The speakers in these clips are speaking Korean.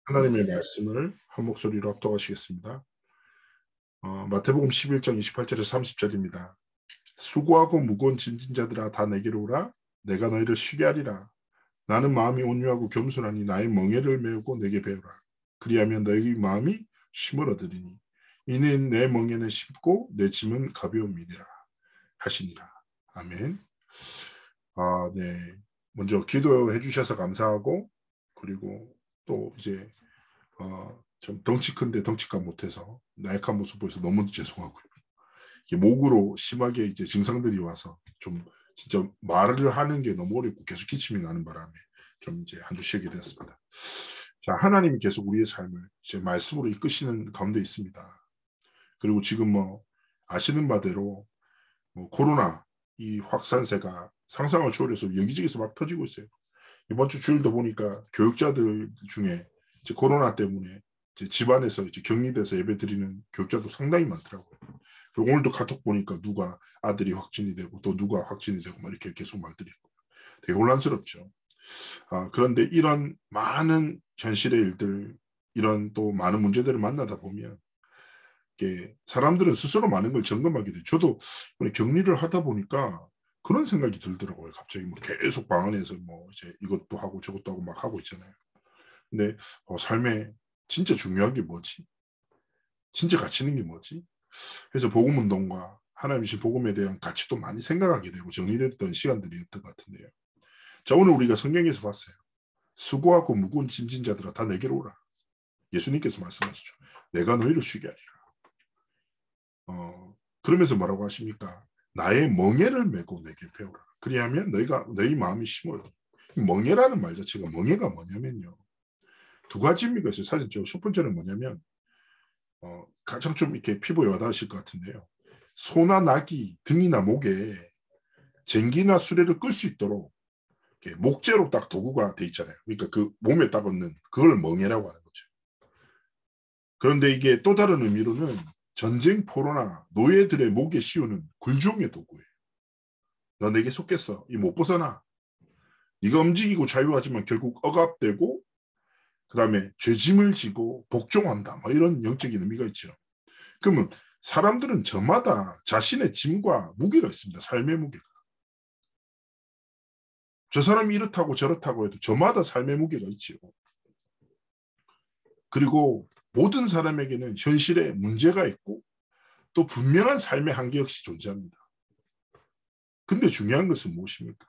하나님의 말씀을 한 목소리로 합독하시겠습니다. 마태복음 11장 28절에서 30절입니다. 수고하고 무거운 짐진 자들아 다 내게로 오라. 내가 너희를 쉬게 하리라. 나는 마음이 온유하고 겸손하니 나의 멍에를 메우고 내게 배우라. 그리하면 너희 마음이 쉼을 얻으리니 이는 내 멍에는 쉽고 내 짐은 가벼움이니라 하시니라. 아멘. 네. 먼저 기도해 주셔서 감사하고, 그리고 또 이제 좀 덩치 큰데 덩치가 못해서 나약한 모습 보여서 너무 죄송하고요. 목으로 심하게 이제 증상들이 와서 좀 진짜 말을 하는 게 너무 어렵고 계속 기침이 나는 바람에 좀 이제 한 주 쉬게 되었습니다. 자, 하나님이 계속 우리의 삶을 이제 말씀으로 이끄시는 가운데 있습니다. 그리고 지금 아시는 바대로 코로나 이 확산세가 상상을 초월해서 여기저기서 막 터지고 있어요. 이번 주 주일도 보니까 교육자들 중에 이제 코로나 때문에 이제 집안에서 이제 격리돼서 예배 드리는 교육자도 상당히 많더라고요. 그리고 오늘도 카톡 보니까 누가 아들이 확진이 되고 또 누가 확진이 되고 막 이렇게 계속 말들이 있고 되게 혼란스럽죠. 그런데 이런 많은 현실의 일들, 이런 또 많은 문제들을 만나다 보면 사람들은 스스로 많은 걸 점검하게 돼요. 저도 격리를 하다 보니까 그런 생각이 들더라고요. 갑자기 계속 방 안에서 이제 이것도 하고 저것도 하고 막 하고 있잖아요. 근데 삶에 진짜 중요한 게 뭐지? 진짜 가치 있는 게 뭐지? 그래서 복음운동과 하나님 주신 복음에 대한 가치도 많이 생각하게 되고 정리됐던 시간들이었던 것 같은데요. 자, 오늘 우리가 성경에서 봤어요. 수고하고 무거운 짐진 자들아 다 내게로 오라. 예수님께서 말씀하시죠. 내가 너희를 쉬게 하리라. 그러면서 뭐라고 하십니까? 나의 멍에를 메고 내게 배우라. 그리하면 너희 마음이 심어요. 멍에라는 말 자체가 멍에가 뭐냐면요. 두 가지 의미가 있어요. 사실 첫 번째는 뭐냐면 가장 좀 이렇게 피부에 와닿으실 것 같은데요. 소나 나귀 등이나 목에 쟁기나 수레를 끌 수 있도록 목재로 딱 도구가 돼 있잖아요. 그러니까 그 몸에 딱 얻는 그걸 멍에라고 하는 거죠. 그런데 이게 또 다른 의미로는 전쟁 포로나 노예들의 목에 씌우는 굴종의 도구예요. 너 내게 속겠어. 이 못 벗어나. 네가 움직이고 자유하지만 결국 억압되고 그 다음에 죄짐을 지고 복종한다. 이런 영적인 의미가 있죠. 그러면 사람들은 저마다 자신의 짐과 무게가 있습니다. 삶의 무게가. 저 사람이 이렇다고 저렇다고 해도 저마다 삶의 무게가 있죠. 그리고 모든 사람에게는 현실에 문제가 있고 또 분명한 삶의 한계 역시 존재합니다. 근데 중요한 것은 무엇입니까?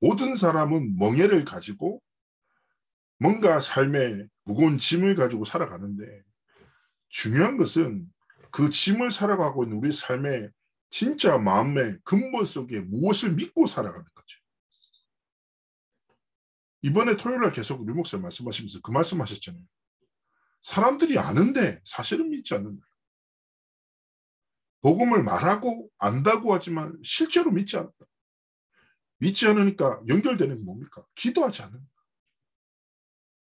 모든 사람은 멍에를 가지고 뭔가 삶의 무거운 짐을 가지고 살아가는데 중요한 것은 그 짐을 살아가고 있는 우리 삶의 진짜 마음의 근본 속에 무엇을 믿고 살아가는 거죠. 이번에 토요일날 계속 우리 목사님 말씀하시면서 그 말씀하셨잖아요. 사람들이 아는데 사실은 믿지 않는다. 복음을 말하고 안다고 하지만 실제로 믿지 않는다. 믿지 않으니까 연결되는 게 뭡니까? 기도하지 않는다.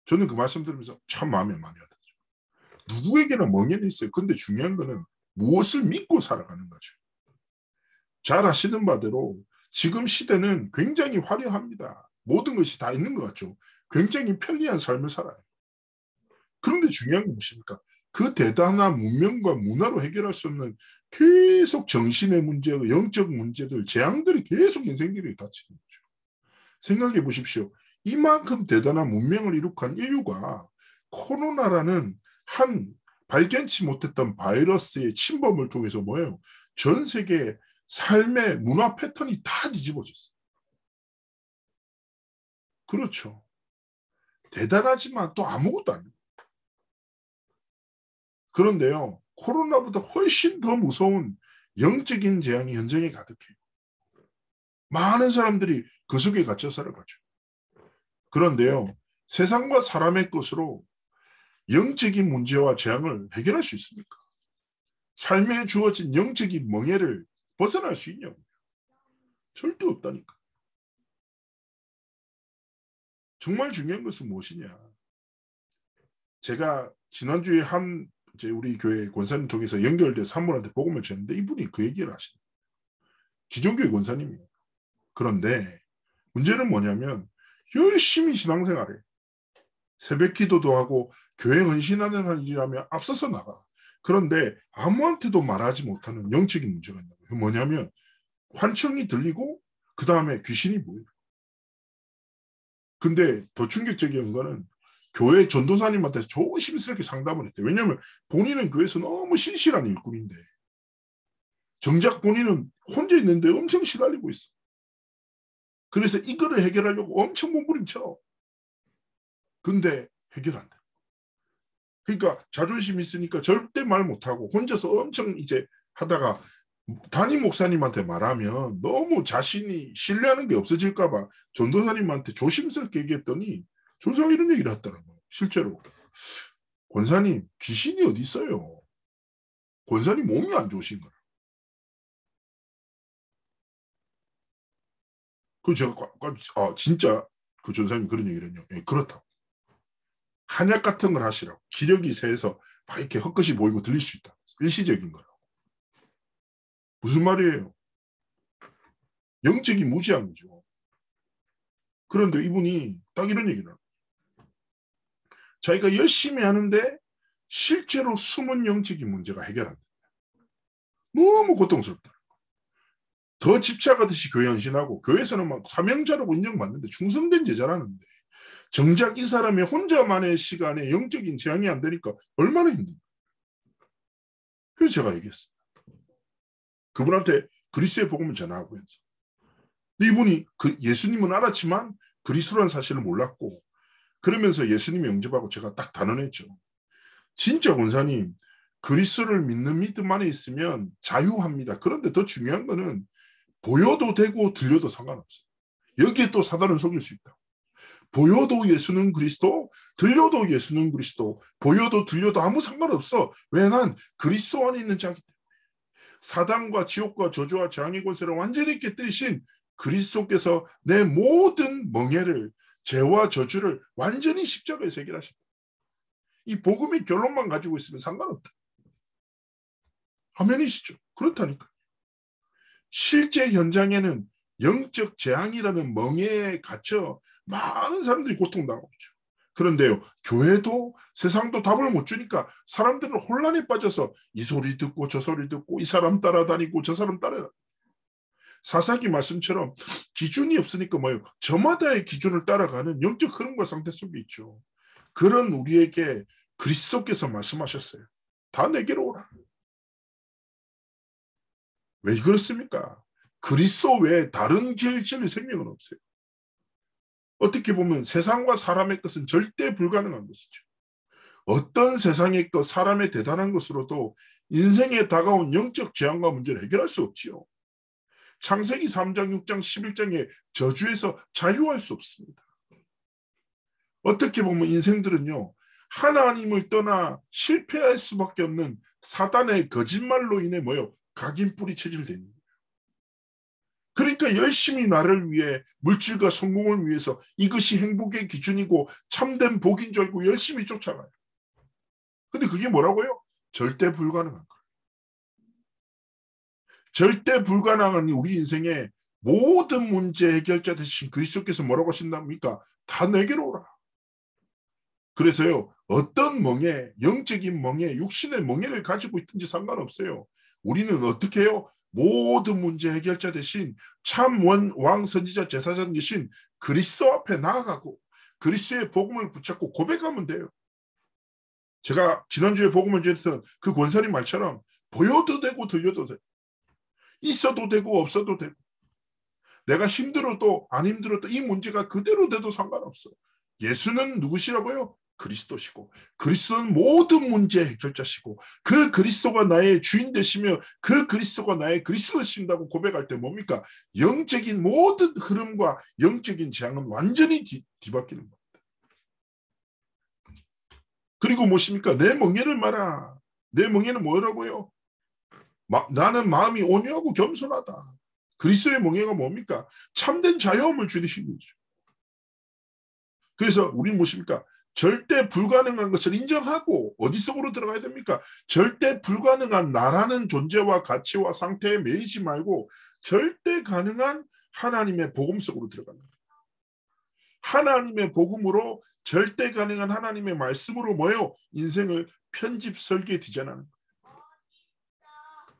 저는 그 말씀 들으면서 참 마음에 많이 와닿죠. 누구에게나 멍에는 있어요. 근데 중요한 거는 무엇을 믿고 살아가는 거죠. 잘 아시는 바대로 지금 시대는 굉장히 화려합니다. 모든 것이 다 있는 것 같죠. 굉장히 편리한 삶을 살아요. 그런데 중요한 건 무엇입니까? 그 대단한 문명과 문화로 해결할 수 없는 계속 정신의 문제, 영적 문제들, 재앙들이 계속 인생들이 닥치는 거죠. 생각해 보십시오. 이만큼 대단한 문명을 이룩한 인류가 코로나라는 한 발견치 못했던 바이러스의 침범을 통해서 뭐예요? 전 세계 삶의 문화 패턴이 다 뒤집어졌어요. 그렇죠. 대단하지만 또 아무것도 아닙니다. 그런데요, 코로나보다 훨씬 더 무서운 영적인 재앙이 현장에 가득해요. 많은 사람들이 그 속에 갇혀 살아가죠. 그런데요, 세상과 사람의 것으로 영적인 문제와 재앙을 해결할 수 있습니까? 삶에 주어진 영적인 멍에를 벗어날 수 있냐고요. 절대 없다니까. 정말 중요한 것은 무엇이냐. 제가 지난주에 이제 우리 교회 권사님 통해서 연결돼서 한 분한테 복음을 전했는데 이분이 그 얘기를 하시네요. 기존교회 권사님이에요. 그런데 문제는 뭐냐면 열심히 신앙생활해. 새벽 기도도 하고 교회 헌신하는 일이라면 앞서서 나가. 그런데 아무한테도 말하지 못하는 영적인 문제가 있는 거예요. 뭐냐면 환청이 들리고 그 다음에 귀신이 보여요. 근데 더 충격적인 거는 교회 전도사님한테 조심스럽게 상담을 했대요. 왜냐하면 본인은 교회에서 너무 신실한 일꾼인데 정작 본인은 혼자 있는데 엄청 시달리고 있어. 그래서 이거를 해결하려고 엄청 몸부림쳐. 근데 해결 안 돼. 그러니까 자존심 있으니까 절대 말 못하고 혼자서 엄청 이제 하다가 담임 목사님한테 말하면 너무 자신이 신뢰하는 게 없어질까 봐 전도사님한테 조심스럽게 얘기했더니 전도사가 이런 얘기를 했더라고요. 실제로. 권사님 귀신이 어디 있어요? 권사님 몸이 안 좋으신 거라. 그 제가 진짜 그 전사님 그런 얘기를 했냐. 예, 그렇다고. 한약 같은 걸 하시라고. 기력이 세서 막 이렇게 헛것이 보이고 들릴 수 있다. 일시적인 거라고. 무슨 말이에요? 영적이 무지한 거죠. 그런데 이분이 딱 이런 얘기를 해요. 자기가 열심히 하는데 실제로 숨은 영적인 문제가 해결 안 된다. 너무 고통스럽다. 더 집착하듯이 교회 헌신하고 교회에서는 막 사명자라고 인정받는데 충성된 제자라는데 정작 이 사람이 혼자만의 시간에 영적인 제한이 안 되니까 얼마나 힘든가. 그래서 제가 얘기했어요. 그분한테 그리스도의 복음을 전하고 해서. 이분이 예수님은 알았지만 그리스도라는 사실을 몰랐고 그러면서 예수님이 영접하고 제가 딱 단언했죠. 진짜 권사님 그리스도를 믿는 믿음 안에 있으면 자유합니다. 그런데 더 중요한 거는 보여도 되고 들려도 상관없어요. 여기에 또 사단은 속일 수 있다. 보여도 예수는 그리스도, 들려도 예수는 그리스도, 보여도 들려도 아무 상관없어. 왜? 난 그리스도 안에 있는 자기 때문에. 사단과 지옥과 저주와 재앙의 권세를 완전히 깨뜨리신 그리스도께서 내 모든 멍해를, 죄와 저주를 완전히 십자가에서 해결하셨다. 이 복음의 결론만 가지고 있으면 상관없다. 아멘이시죠? 그렇다니까. 실제 현장에는 영적 재앙이라는 멍에에 갇혀 많은 사람들이 고통당하고 있죠. 그런데요, 교회도 세상도 답을 못 주니까 사람들은 혼란에 빠져서 이 소리 듣고 저 소리 듣고 이 사람 따라다니고 저 사람 따라다니고. 사사기 말씀처럼 기준이 없으니까 뭐예요? 저마다의 기준을 따라가는 영적 흐름과 상태 속에 있죠. 그런 우리에게 그리스도께서 말씀하셨어요. 다 내게로 오라. 왜 그렇습니까? 그리스도 외에 다른 길 진리 생명은 없어요. 어떻게 보면 세상과 사람의 것은 절대 불가능한 것이죠. 어떤 세상의 것, 사람의 대단한 것으로도 인생에 다가온 영적 재앙과 문제를 해결할 수 없지요. 창세기 3장, 6장, 11장의 저주에서 자유할 수 없습니다. 어떻게 보면 인생들은요, 하나님을 떠나 실패할 수밖에 없는 사단의 거짓말로 인해 뭐요? 각인뿌리 체질되는 거예요. 그러니까 열심히 나를 위해 물질과 성공을 위해서 이것이 행복의 기준이고 참된 복인 줄 알고 열심히 쫓아가요. 근데 그게 뭐라고요? 절대 불가능한 거예요. 절대 불가능한 우리 인생의 모든 문제 해결자 되신 그리스도께서 뭐라고 하신답니까? 다 내게로 오라. 그래서요, 어떤 멍에, 영적인 멍에, 육신의 멍에를 가지고 있든지 상관없어요. 우리는 어떻게 해요? 모든 문제 해결자 대신 참 왕 선지자 제사장 대신 그리스도 앞에 나아가고 그리스도의 복음을 붙잡고 고백하면 돼요. 제가 지난주에 복음을 전했던 그 권사님 말처럼 보여도 되고 들려도 되고 있어도 되고 없어도 되고 내가 힘들어도 안 힘들어도 이 문제가 그대로 돼도 상관없어. 예수는 누구시라고요? 그리스도시고 그리스도는 모든 문제의 해결자시고 그 그리스도가 나의 주인 되시며 그 그리스도가 나의 그리스도 되신다고 고백할 때 뭡니까? 영적인 모든 흐름과 영적인 재앙은 완전히 뒤바뀌는 겁니다. 그리고 무엇입니까? 내 멍에를 말아. 내 멍에는 뭐라고요? 나는 마음이 온유하고 겸손하다. 그리스도의 멍에가 뭡니까? 참된 자유함을 주시는 거죠. 그래서 우리는 무엇입니까? 절대 불가능한 것을 인정하고 어디 속으로 들어가야 됩니까? 절대 불가능한 나라는 존재와 가치와 상태에 매이지 말고 절대 가능한 하나님의 복음 속으로 들어가는 거예요. 하나님의 복음으로 절대 가능한 하나님의 말씀으로 뭐예요? 인생을 편집, 설계, 디자인하는 거예요.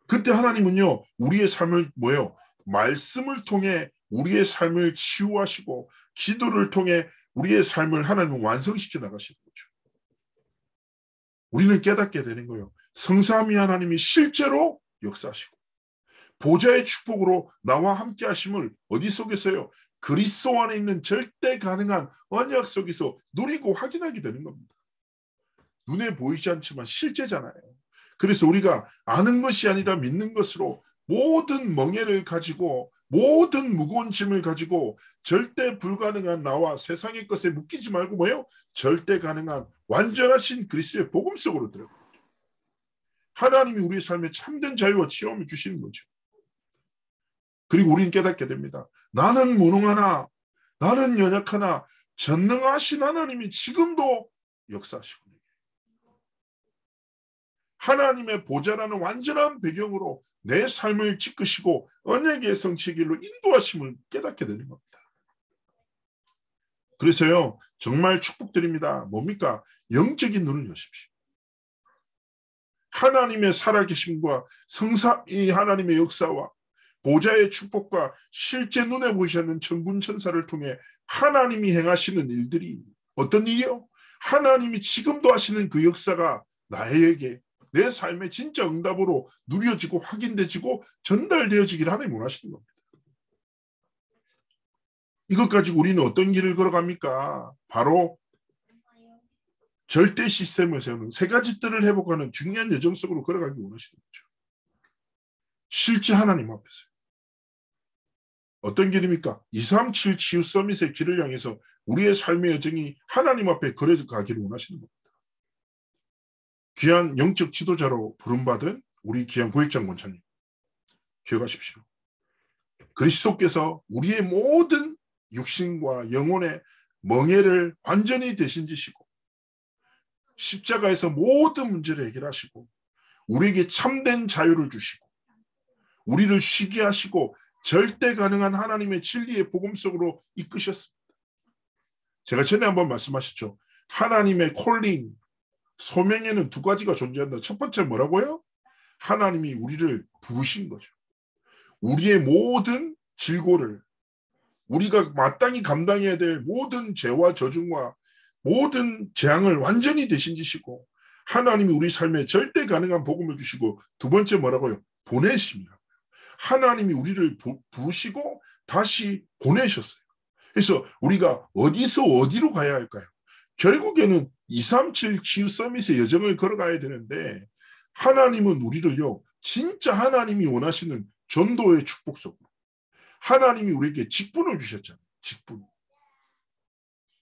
그때 하나님은요, 우리의 삶을 뭐예요? 말씀을 통해 우리의 삶을 치유하시고 기도를 통해 우리의 삶을 하나님은 완성시켜 나가시는 거죠. 우리는 깨닫게 되는 거예요. 성삼위 하나님이 실제로 역사하시고 보좌의 축복으로 나와 함께 하심을 어디 속에서요? 그리스도 안에 있는 절대 가능한 언약 속에서 누리고 확인하게 되는 겁니다. 눈에 보이지 않지만 실제잖아요. 그래서 우리가 아는 것이 아니라 믿는 것으로 모든 멍에를 가지고 모든 무거운 짐을 가지고 절대 불가능한 나와 세상의 것에 묶이지 말고 뭐예요? 절대 가능한 완전하신 그리스도의 복음 속으로 들어가요. 하나님이 우리의 삶에 참된 자유와 치유함을 주시는 거죠. 그리고 우리는 깨닫게 됩니다. 나는 무능하나 나는 연약하나 전능하신 하나님이 지금도 역사하시고 하나님의 보좌라는 완전한 배경으로 내 삶을 지키시고 언약의 성취의 길로 인도하심을 깨닫게 되는 겁니다. 그래서요, 정말 축복드립니다. 뭡니까? 영적인 눈을 여십시오. 하나님의 살아계심과 성삼위 하나님의 역사와 보좌의 축복과 실제 눈에 보이시는 천군 천사를 통해 하나님이 행하시는 일들이 어떤 일이요? 하나님이 지금도 하시는 그 역사가 나에게 내 삶의 진짜 응답으로 누려지고 확인되지고 전달되어지기를 하나님 원하시는 겁니다. 이것 가지고 우리는 어떤 길을 걸어갑니까? 바로 절대 시스템을 세우는 세 가지 뜰을 회복하는 중요한 여정 속으로 걸어가기 원하시는 거죠. 실제 하나님 앞에서. 어떤 길입니까? 237 치유 서밋의 길을 향해서 우리의 삶의 여정이 하나님 앞에 걸어가기를 원하시는 겁니다. 귀한 영적 지도자로 부름받은 우리 귀한 고익장 권사님 기억하십시오. 그리스도께서 우리의 모든 육신과 영혼의 멍에를 완전히 대신 지시고 십자가에서 모든 문제를 해결하시고 우리에게 참된 자유를 주시고 우리를 쉬게 하시고 절대 가능한 하나님의 진리의 복음 속으로 이끄셨습니다. 제가 전에 한번 말씀하셨죠. 하나님의 콜링, 소명에는 두 가지가 존재한다. 첫 번째 뭐라고요? 하나님이 우리를 부르신 거죠. 우리의 모든 질고를 우리가 마땅히 감당해야 될 모든 죄와 저중과 모든 재앙을 완전히 대신 지시고 하나님이 우리 삶에 절대 가능한 복음을 주시고 두 번째 뭐라고요? 보내심이라고요. 하나님이 우리를 부르시고 다시 보내셨어요. 그래서 우리가 어디서 어디로 가야 할까요? 결국에는 237 치유 서밋의 여정을 걸어가야 되는데 하나님은 우리를요 진짜 하나님이 원하시는 전도의 축복 속으로 하나님이 우리에게 직분을 주셨잖아요. 직분.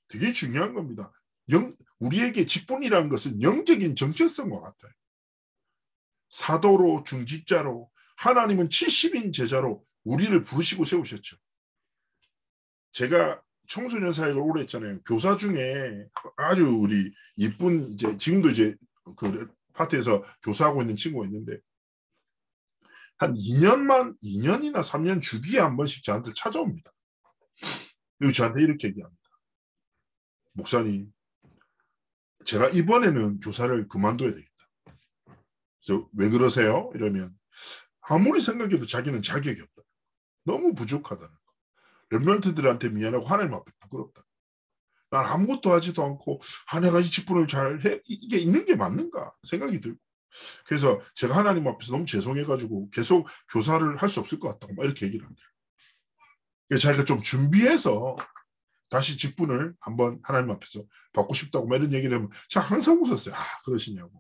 되게 중요한 겁니다. 우리에게 직분이라는 것은 영적인 정체성과 같아요. 사도로 중직자로 하나님은 70인 제자로 우리를 부르시고 세우셨죠. 제가 청소년 사역을 오래 했잖아요. 교사 중에 아주 우리 이쁜 이제 지금도 이제 그 파트에서 교사하고 있는 친구가 있는데 한 2년이나 3년 주기에 한 번씩 저한테 찾아옵니다. 그리고 저한테 이렇게 얘기합니다. 목사님, 제가 이번에는 교사를 그만둬야 되겠다. 그래서 왜 그러세요? 이러면 아무리 생각해도 자기는 자격이 없다. 너무 부족하다는 거. 렘넌트들한테 미안하고 하나님 앞에 부끄럽다. 난 아무것도 하지도 않고 내가 이 직분을 잘 해 이게 있는 게 맞는가 생각이 들고 그래서 제가 하나님 앞에서 너무 죄송해가지고 계속 교사를 할 수 없을 것 같다고 막 이렇게 얘기를 합니다. 그래서 자기가 좀 준비해서 다시 직분을 한번 하나님 앞에서 받고 싶다고 막 이런 얘기를 하면 제가 항상 웃었어요. 그러시냐고.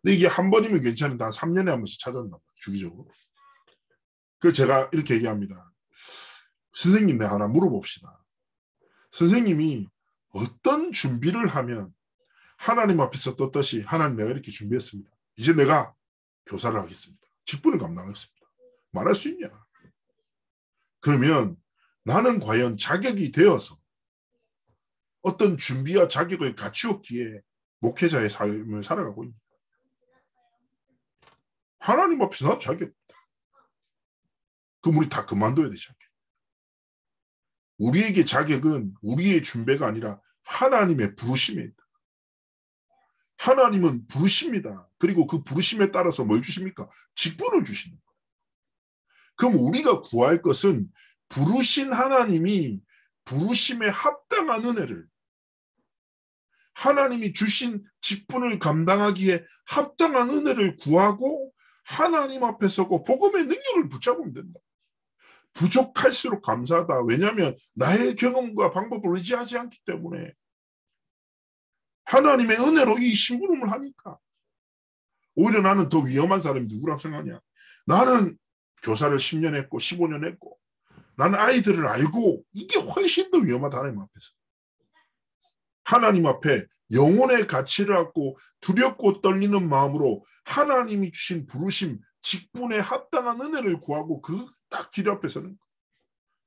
근데 이게 한 번이면 괜찮은데 한 3년에 한 번씩 찾아온단 말이에요. 주기적으로. 그래서 제가 이렇게 얘기합니다. 선생님 내가 하나 물어봅시다. 선생님이 어떤 준비를 하면 하나님 앞에서 떴듯이 하나님 내가 이렇게 준비했습니다. 이제 내가 교사를 하겠습니다. 직분을 감당하겠습니다. 말할 수 있냐? 그러면 나는 과연 자격이 되어서 어떤 준비와 자격을 갖추었기에 목회자의 삶을 살아가고 있습니다. 하나님 앞에서 나도 자격 없다. 그럼 우리 다 그만둬야 되지 않겠냐? 우리에게 자격은 우리의 준비가 아니라 하나님의 부르심입니다. 하나님은 부르십니다. 그리고 그 부르심에 따라서 뭘 주십니까? 직분을 주시는 거예요. 그럼 우리가 구할 것은 부르신 하나님이 부르심에 합당한 은혜를, 하나님이 주신 직분을 감당하기에 합당한 은혜를 구하고 하나님 앞에 서고 복음의 능력을 붙잡으면 된다. 부족할수록 감사하다. 왜냐하면 나의 경험과 방법을 의지하지 않기 때문에 하나님의 은혜로 이 심부름을 하니까. 오히려 나는 더 위험한 사람이 누구라고 생각하냐. 나는 교사를 10년 했고 15년 했고 나는 아이들을 알고, 이게 훨씬 더 위험하다. 하나님 앞에서. 하나님 앞에 영혼의 가치를 갖고 두렵고 떨리는 마음으로 하나님이 주신 부르심, 직분에 합당한 은혜를 구하고 그 딱 길 앞에 서는 거.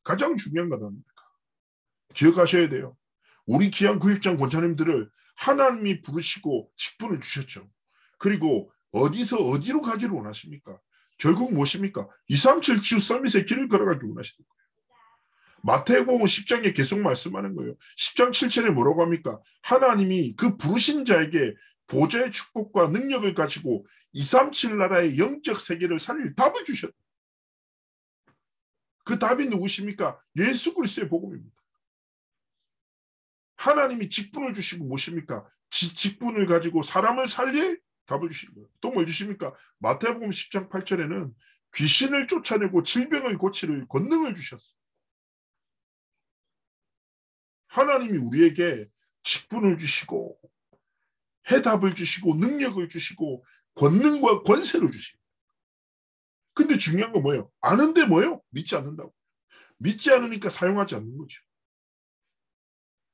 가장 중요한 것 아닙니까? 기억하셔야 돼요. 우리 귀한 구역장 권사님들을 하나님이 부르시고 직분을 주셨죠. 그리고 어디서 어디로 가기를 원하십니까? 결국 무엇입니까? 237 지우 서밋의 길을 걸어가기 원하시는 거예요. 마태복음 10장에 계속 말씀하는 거예요. 10장 7절에 뭐라고 합니까? 하나님이 그 부르신 자에게 보좌의 축복과 능력을 가지고 237 나라의 영적 세계를 살릴 답을 주셨다. 그 답이 누구십니까? 예수 그리스도의 복음입니다. 하나님이 직분을 주시고 무엇입니까? 직분을 가지고 사람을 살릴 답을 주신 거예요. 또 뭘 주십니까? 마태복음 10장 8절에는 귀신을 쫓아내고 질병을 고칠 권능을 주셨어요. 하나님이 우리에게 직분을 주시고 해답을 주시고 능력을 주시고 권능과 권세를 주십니다. 근데 중요한 건 뭐예요? 아는데 뭐예요? 믿지 않는다고. 믿지 않으니까 사용하지 않는 거죠.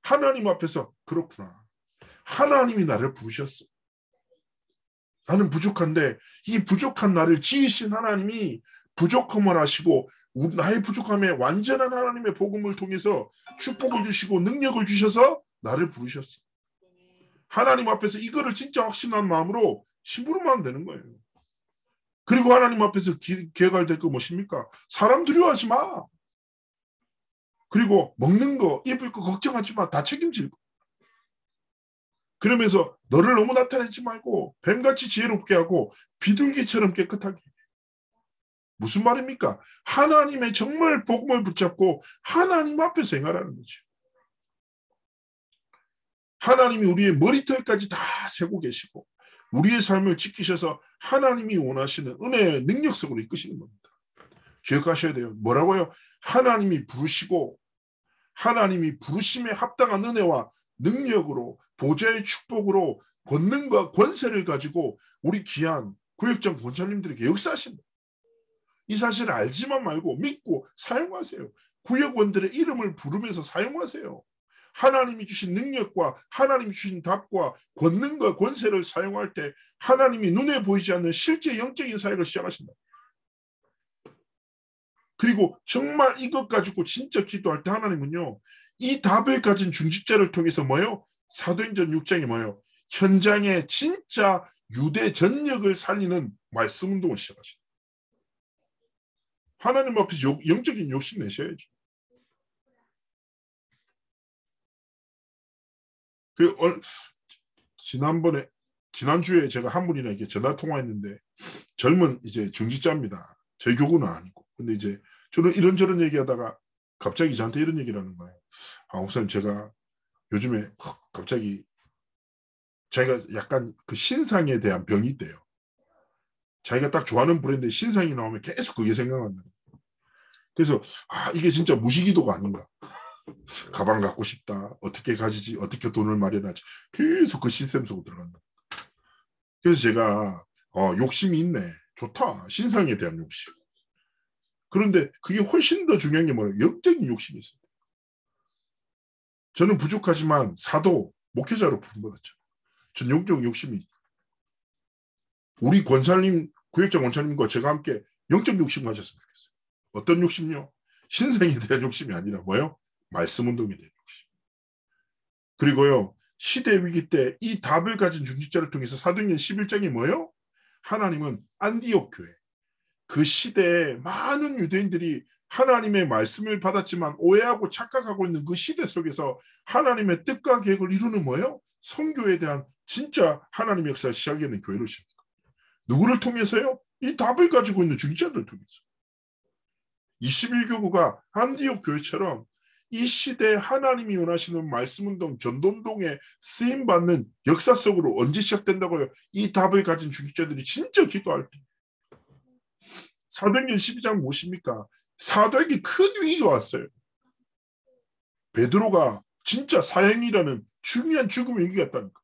하나님 앞에서 그렇구나. 하나님이 나를 부르셨어. 나는 부족한데 이 부족한 나를 지으신 하나님이 부족함을 하시고 나의 부족함에 완전한 하나님의 복음을 통해서 축복을 주시고 능력을 주셔서 나를 부르셨어. 하나님 앞에서 이거를 진짜 확신한 마음으로 심부름하면 되는 거예요. 그리고 하나님 앞에서 기억할 될 거 무엇입니까? 사람 두려워하지 마. 그리고 먹는 거, 입을 거 걱정하지 마. 다 책임질 거. 그러면서 너를 너무 나타내지 말고 뱀같이 지혜롭게 하고 비둘기처럼 깨끗하게. 무슨 말입니까? 하나님의 정말 복음을 붙잡고 하나님 앞에 생활하는 거죠. 하나님이 우리의 머리털까지 다 세고 계시고 우리의 삶을 지키셔서 하나님이 원하시는 은혜의 능력 속으로 이끄시는 겁니다. 기억하셔야 돼요. 뭐라고요? 하나님이 부르시고 하나님이 부르심에 합당한 은혜와 능력으로 보좌의 축복으로 권능과 권세를 가지고 우리 귀한 구역장 권사님들에게 역사하신다. 이 사실을 알지만 말고 믿고 사용하세요. 구역원들의 이름을 부르면서 사용하세요. 하나님이 주신 능력과 하나님이 주신 답과 권능과 권세를 사용할 때 하나님이 눈에 보이지 않는 실제 영적인 사역을 시작하신다. 그리고 정말 이것 가지고 진짜 기도할 때 하나님은요. 이 답을 가진 중직자를 통해서 뭐예요? 사도행전 6장이 뭐예요? 현장에 진짜 유대 전역을 살리는 말씀 운동을 시작하신다. 하나님 앞에서 영적인 욕심 내셔야죠. 지난주에 제가 한 분이랑 전화 통화했는데 젊은 이제 중직자입니다. 저희 교구는 아니고. 근데 이제 저는 이런저런 얘기하다가 갑자기 저한테 이런 얘기를 하는 거예요. 목사님 제가 요즘에 갑자기 자기가 약간 그 신상에 대한 병이 있대요. 자기가 딱 좋아하는 브랜드의 신상이 나오면 계속 그게 생각난다. 그래서 이게 진짜 무시기도가 아닌가. 가방 갖고 싶다. 어떻게 가지지? 어떻게 돈을 마련하지? 계속 그 시스템 속으로 들어간다. 그래서 제가 욕심이 있네. 좋다. 신상에 대한 욕심. 그런데 그게 훨씬 더 중요한 게 뭐예요? 영적인 욕심이 있어요. 저는 부족하지만 사도 목회자로 부름받았죠. 전 영적 욕심이 있어요. 우리 권사님, 구역장 권사님과 제가 함께 영적 욕심 가졌으면 좋겠어요. 어떤 욕심요? 신상에 대한 욕심이 아니라 뭐예요? 말씀 운동에 대한 욕심. 그리고요. 시대 위기 때 이 답을 가진 중직자를 통해서 사도행전 11장이 뭐예요? 하나님은 안디옥 교회, 그 시대에 많은 유대인들이 하나님의 말씀을 받았지만 오해하고 착각하고 있는 그 시대 속에서 하나님의 뜻과 계획을 이루는 뭐예요? 선교에 대한 진짜 하나님의 역사를 시작하는 교회를 시작합니다. 누구를 통해서요? 이 답을 가지고 있는 중직자들을 통해서. 21교구가 안디옥 교회처럼 이 시대에 하나님이 원하시는 말씀운동, 전도운동에 쓰임받는 역사 속으로 언제 시작된다고요? 이 답을 가진 중직자들이 진짜 기도할 때. 사도행전 12장 무엇입니까? 사도에게 큰 위기가 왔어요. 베드로가 진짜 사형이라는 중요한 죽음의 위기가 왔다니까.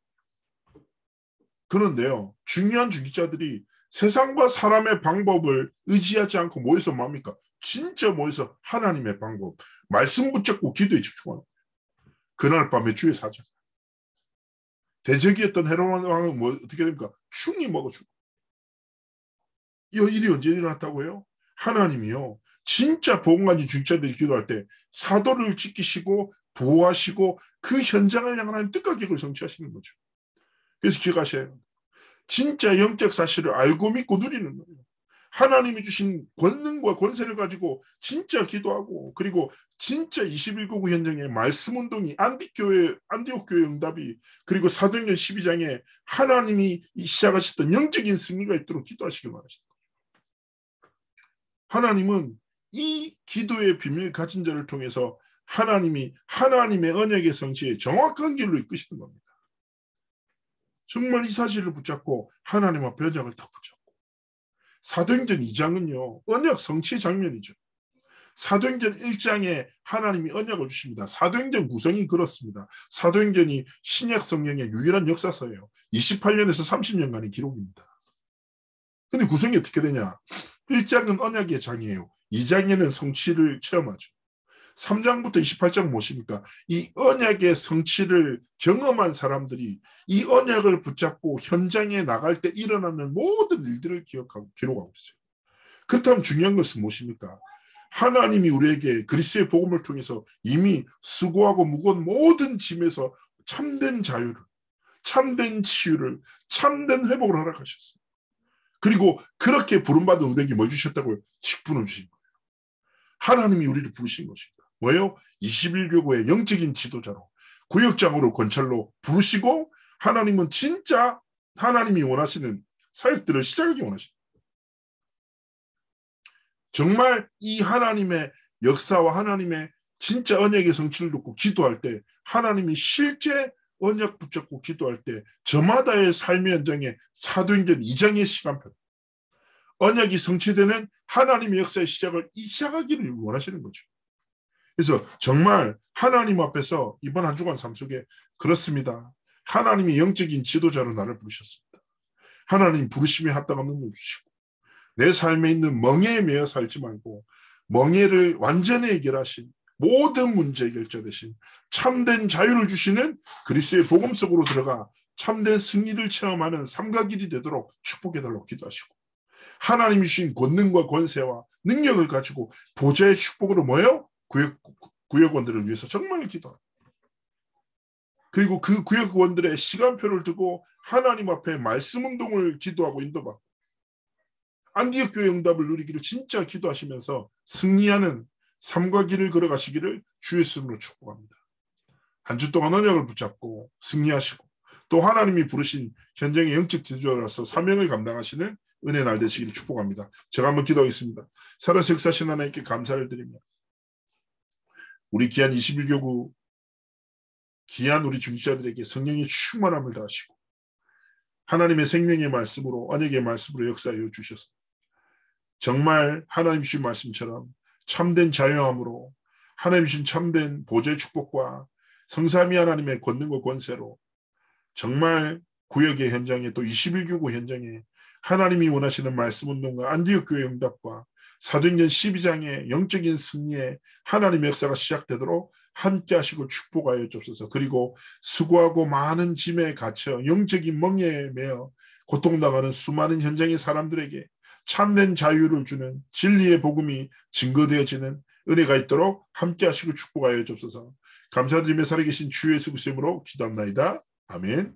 그런데요, 중요한 중직자들이 세상과 사람의 방법을 의지하지 않고 뭐해서 뭡니까? 진짜 뭐해서 하나님의 방법, 말씀 붙잡고 기도에 집중하는 거예요. 그날 밤에 주의 사자. 대적이었던 헤롯 왕은 뭐 어떻게 됩니까? 충이 먹어 죽어. 이 일이 언제 일어났다고요? 하나님이요. 진짜 복음가진 중직자들이 기도할 때 사도를 지키시고 보호하시고 그 현장을 향한 뜻과 계획을 성취하시는 거죠. 그래서 기억하셔야 합니다. 진짜 영적 사실을 알고 믿고 누리는 거예요. 하나님이 주신 권능과 권세를 가지고 진짜 기도하고, 그리고 진짜 21교구 현장의 말씀운동이 안디옥 교회 응답이, 그리고 사도행전 12장에 하나님이 시작하셨던 영적인 승리가 있도록 기도하시길 바랍니다. 하나님은 이 기도의 비밀 가진 자를 통해서 하나님이 하나님의 언약의 성취에 정확한 길로 이끄시는 겁니다. 정말 이 사실을 붙잡고 하나님 앞에 언약을 딱 붙잡고. 사도행전 2장은요. 언약 성취의 장면이죠. 사도행전 1장에 하나님이 언약을 주십니다. 사도행전 구성이 그렇습니다. 사도행전이 신약 성경의 유일한 역사서예요. 28년에서 30년간의 기록입니다. 근데 구성이 어떻게 되냐? 1장은 언약의 장이에요. 2장에는 성취를 체험하죠. 3장부터 28장 무엇입니까? 이 언약의 성취를 경험한 사람들이 이 언약을 붙잡고 현장에 나갈 때 일어나는 모든 일들을 기록하고 있어요. 그렇다면 중요한 것은 무엇입니까? 하나님이 우리에게 그리스도의 복음을 통해서 이미 수고하고 무거운 모든 짐에서 참된 자유를, 참된 치유를, 참된 회복을 허락하셨어요. 그리고 그렇게 부름받은 우리에게 뭘 주셨다고요? 직분을 주신 거예요. 하나님이 우리를 부르신 것입니다. 뭐예요? 21교구의 영적인 지도자로, 구역장으로, 권찰로 부르시고, 하나님은 진짜 하나님이 원하시는 사역들을 시작하기 원하십니다. 정말 이 하나님의 역사와 하나님의 진짜 언약의 성취를 듣고 기도할 때, 하나님이 실제 언약 붙잡고 기도할 때 저마다의 삶의 현장에 사도행전 2장의 시간표, 언약이 성취되는 하나님의 역사의 시작하기를 원하시는 거죠. 그래서 정말 하나님 앞에서 이번 한 주간 삶 속에 그렇습니다. 하나님이 영적인 지도자로 나를 부르셨습니다. 하나님 부르심에 합당한 능력을 주시고, 내 삶에 있는 멍에에 매여 살지 말고 멍에를 완전히 해결하신, 모든 문제 해결자 되신 참된 자유를 주시는 그리스도의 복음 속으로 들어가 참된 승리를 체험하는 삶과 길이 되도록 축복해달라고 기도하시고, 하나님이 주신 권능과 권세와 능력을 가지고 보좌의 축복으로 모여 구역원들을 위해서 정말 기도합니다. 그리고 그 구역원들의 시간표를 두고 하나님 앞에 말씀운동을 기도하고 인도받고 안디옥 교회 응답을 누리기를 진짜 기도하시면서 승리하는 삶과 길을 걸어가시기를 주의 이름으로 축복합니다. 한 주 동안 언약을 붙잡고 승리하시고, 또 하나님이 부르신 현장의 영적 지도자로서 사명을 감당하시는 은혜 날 되시기를 축복합니다. 제가 한번 기도하겠습니다. 살아서 역사하신 하나님께 감사를 드립니다. 우리 귀한 21교구 귀한 우리 중직자들에게 성령의 충만함을 다하시고 하나님의 생명의 말씀으로, 언약의 말씀으로 역사하여 주셨습니다. 정말 하나님 주신 말씀처럼 참된 자유함으로, 하나님 주신 참된 보좌의 축복과 성삼위 하나님의 권능과 권세로 정말 구역의 현장에, 또 21교구 현장에 하나님이 원하시는 말씀운동과 안디옥 교회 응답과 사도행전 12장의 영적인 승리에 하나님의 역사가 시작되도록 함께 하시고 축복하여 주옵소서. 그리고 수고하고 많은 짐에 갇혀 영적인 멍에에 매어 고통당하는 수많은 현장의 사람들에게 참된 자유를 주는 진리의 복음이 증거되어지는 은혜가 있도록 함께 하시고 축복하여 주옵소서. 감사드리며 살아계신 주 예수 그리스도의 이름으로 기도합나이다. 아멘.